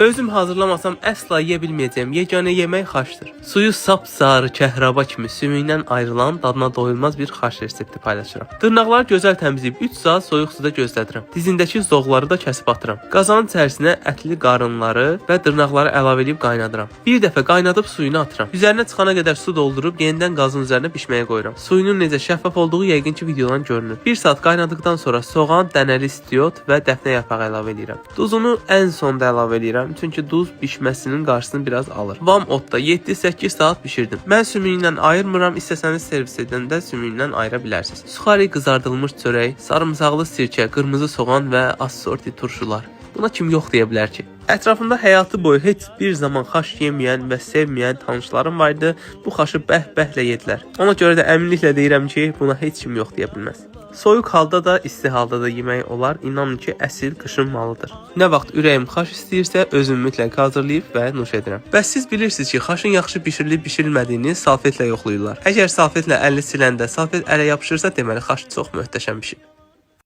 Özüm hazırlamasam əsla yeyə bilməyəcəyim yeganə yemək xaşdır. Suyu sapsarı kəhraba kimi sümüyündən ayrılan dadına doyulmaz bir xaş resepti paylaşıram. Dırnaqları gözəl təmizləyib 3 saat soyuq suda gözlədirəm. Dizindəki zoğları da kəsib atıram. Qazanın içərisinə ətli qarınları və dırnaqları əlavə edib qaynadıram. Bir dəfə qaynadıb suyunu atıram. Üzərinə çıxana qədər su doldurub yenidən qazın üzərinə bişməyə qoyuram. Suyunun necə şəffaf olduğu yəqin ki videodan görünür. 1 saat qaynadıqdan sonra soğan, dənəli istiot və dəfnə yarpağı əlavə edirəm. Duzunu ən sonda əlavə edirəm. Çünki duz bişməsinin qarşısını biraz alır. Vam otda 7-8 saat bişirdim. Mən sümüyündən ayırmıram, istəsəniz servis edəndə sümüyündən ayıra bilərsiniz. Suxari, qızardılmış çörək, sarımsaqlı sirkə, qırmızı soğan və assorti turşular. Buna kim yox deyə bilər ki? Ətrafında həyatı boyu heç bir zaman xaş yeməyən və sevməyən tanışlarım vardı. Bu xaşı bəh-bəhlə yedilər. Ona görə də əminliklə deyirəm ki, buna heç kim yox deyə bilməz. Soyuq halda da, isti halda da yemək olar. İnanın ki, əsl qışın malıdır. Nə vaxt ürəyim xaş istəyirsə, özüm mütləq hazırlayıb və nuş edirəm. Bəs siz bilirsiniz ki, xaşın yaxşı bişirilib bişirilmədiyini salfetlə yoxlayırlar. Əgər salfetlə əlini siləndə salfet ələ yapışırsa, deməli xaş çox möhtəşəm bişib.